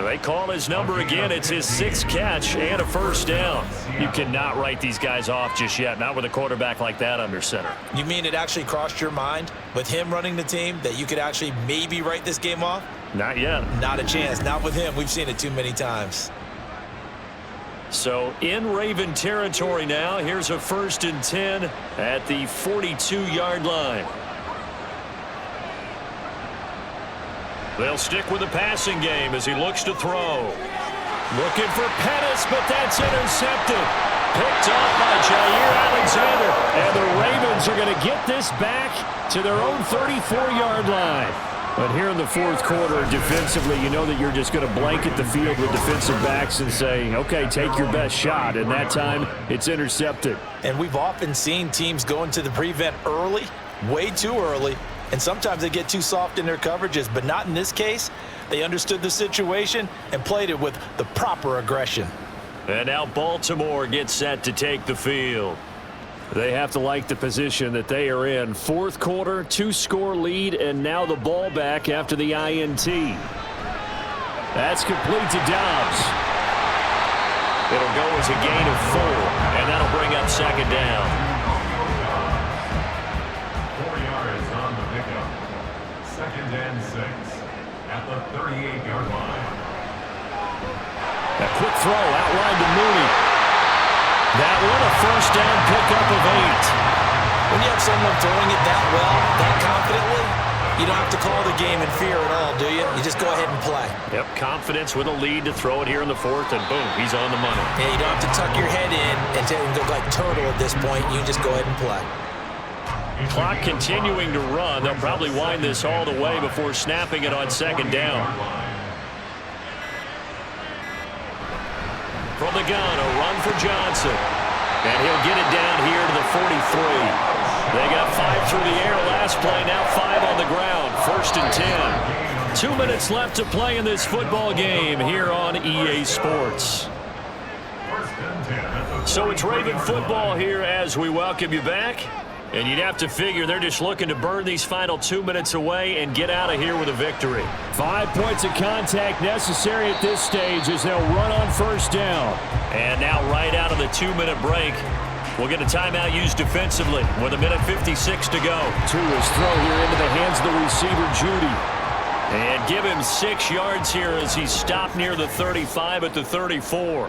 They call his number again. It's his 6th catch and a 1st down. You cannot write these guys off just yet, not with a quarterback like that under center. You mean it actually crossed your mind with him running the team that you could actually maybe write this game off? Not yet. Not a chance. Not with him. We've seen it too many times. So in Raven territory now. Here's a 1st and 10 at the 42-yard line. They'll stick with the passing game as he looks to throw. Looking for Pettis, but that's intercepted. Picked off by Jair Alexander. And the Ravens are going to get this back to their own 34-yard line. But here in the 4th quarter, defensively, you know that you're just going to blanket the field with defensive backs and say, okay, take your best shot. And that time, it's intercepted. And we've often seen teams go into the prevent early, way too early. And sometimes they get too soft in their coverages, but not in this case. They understood the situation and played it with the proper aggression. And now Baltimore gets set to take the field. They have to like the position that they are in. 4th quarter, 2-score lead, and now the ball back after the INT. That's complete to Dobbs. It'll go as a gain of 4, and that'll bring up 2nd down. 4 yards on the pickup. 2nd and 6 at the 38-yard line. A quick throw outlined to Mooney. That one a 1st down pickup of 8. When you have someone throwing it that well, that confidently, you don't have to call the game in fear at all, do you? You just go ahead and play. Yep, confidence with a lead to throw it here in the 4th, and boom, he's on the money. Yeah, you don't have to tuck your head in and go like turtle at this point. You just go ahead and play. Clock continuing to run. They'll probably wind this all the way before snapping it on 2nd down. From the gun, a run for Johnson. And he'll get it down here to the 43. They got 5 through the air last play, now 5 on the ground. 1st and 10. 2 minutes left to play in this football game here on EA Sports. So it's Raven football here as we welcome you back. And you'd have to figure they're just looking to burn these final 2 minutes away and get out of here with a victory. 5 points of contact necessary at this stage as they'll run on first down. And now right out of the 2-minute break, we'll get a timeout used defensively with 1:56 to go. Tua's throw here into the hands of the receiver, Judy. And give him 6 yards here as he stopped near the 35 at the 34.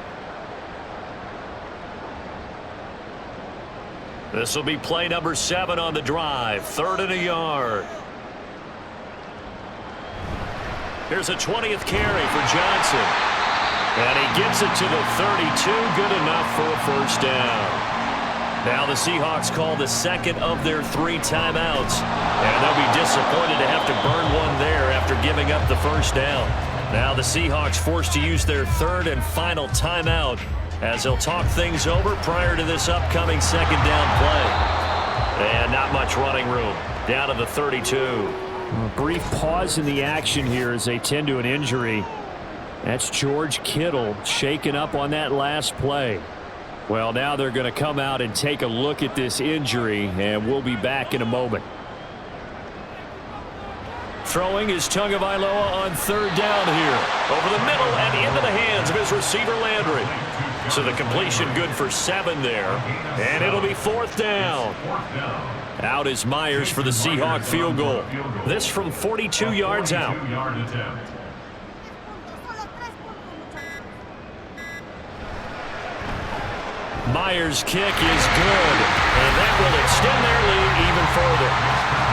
This will be play number 7 on the drive. 3rd and a yard. Here's a 20th carry for Johnson. And he gets it to the 32. Good enough for a first down. Now the Seahawks call the second of their 3 timeouts. And they'll be disappointed to have to burn one there after giving up the first down. Now the Seahawks forced to use their 3rd and final timeout as they'll talk things over prior to this upcoming second down play. And not much running room. Down to the 32. A brief pause in the action here as they tend to an injury. That's George Kittle shaken up on that last play. Well, now they're going to come out and take a look at this injury, and we'll be back in a moment. Throwing is Tagovailoa on 3rd down here. Over the middle and into the hands of his receiver Landry. So the completion good for 7 there. And it'll be 4th down. Out is Myers for the Seahawk field goal. This from 42 yards out. Myers' kick is good. And that will extend their lead even further.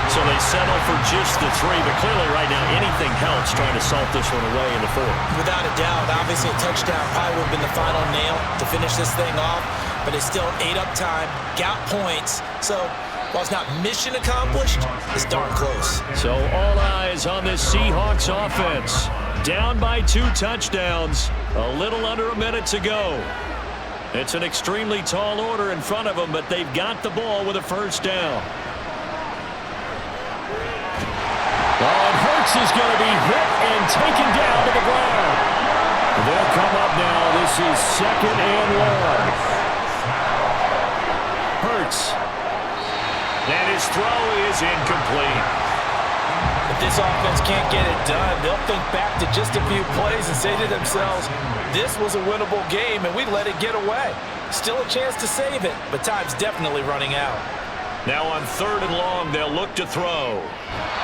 So they settle for just the 3, but clearly right now anything helps trying to salt this one away in the 4th. Without a doubt, obviously a touchdown probably would have been the final nail to finish this thing off, but it's still ate up time, got points, so while it's not mission accomplished, it's darn close. So all eyes on this Seahawks offense. Down by 2 touchdowns, a little under a minute to go. It's an extremely tall order in front of them, but they've got the ball with a first down. And Hurts is going to be hit and taken down to the ground. They'll come up now. This is 2nd and long. Hurts. And his throw is incomplete. If this offense can't get it done, they'll think back to just a few plays and say to themselves, this was a winnable game and we let it get away. Still a chance to save it, but time's definitely running out. Now on 3rd and long, they'll look to throw.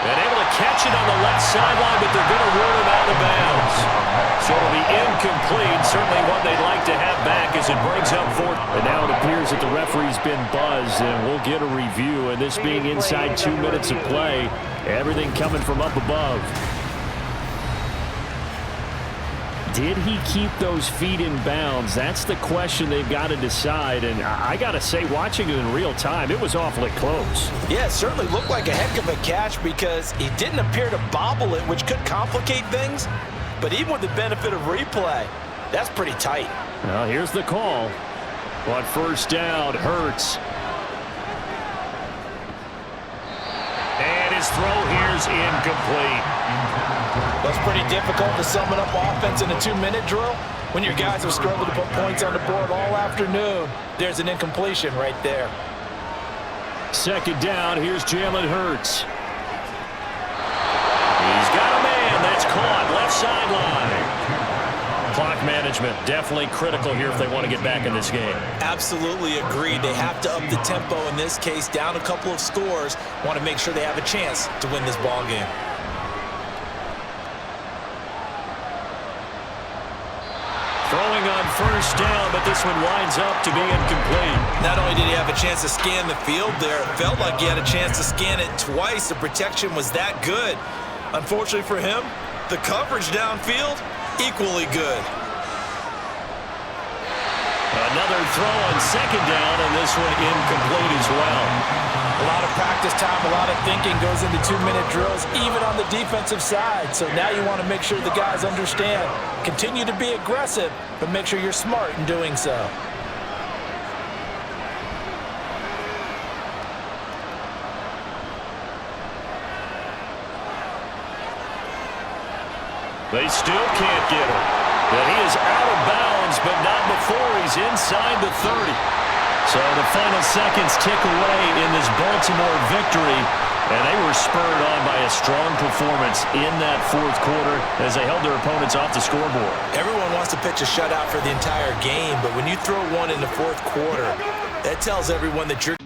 And able to catch it on the left sideline, but they're going to rule him out of bounds. So it'll be incomplete. Certainly one they'd like to have back as it brings up 4th. And now it appears that the referee's been buzzed, and we'll get a review. And this being inside 2 minutes of play, everything coming from up above. Did he keep those feet in bounds? That's the question they've got to decide. And I got to say, watching it in real time, it was awfully close. Yeah, it certainly looked like a heck of a catch because he didn't appear to bobble it, which could complicate things. But even with the benefit of replay, that's pretty tight. Well, here's the call. On first down, Hurts. And his throw here's incomplete. That's pretty difficult to sum it up offense in a 2-minute drill. When your guys have struggled to put points on the board all afternoon, there's an incompletion right there. 2nd down, here's Jalen Hurts. He's got a man. That's caught. Left sideline. Clock management definitely critical here if they want to get back in this game. Absolutely agreed. They have to up the tempo in this case, down a couple of scores. Want to make sure they have a chance to win this ball game. Throwing on first down, but this one winds up to be incomplete. Not only did he have a chance to scan the field there, it felt like he had a chance to scan it twice. The protection was that good. Unfortunately for him, the coverage downfield, equally good. Another throw on 2nd down, and this one incomplete as well. A lot of practice time, a lot of thinking goes into 2-minute drills, even on the defensive side. So now you want to make sure the guys understand. Continue to be aggressive, but make sure you're smart in doing so. They still can't get him. And he is out of bounds, but not before he's inside the 30. So the final seconds tick away in this Baltimore victory, and they were spurred on by a strong performance in that fourth quarter as they held their opponents off the scoreboard. Everyone wants to pitch a shutout for the entire game, but when you throw one in the fourth quarter, that tells everyone that you're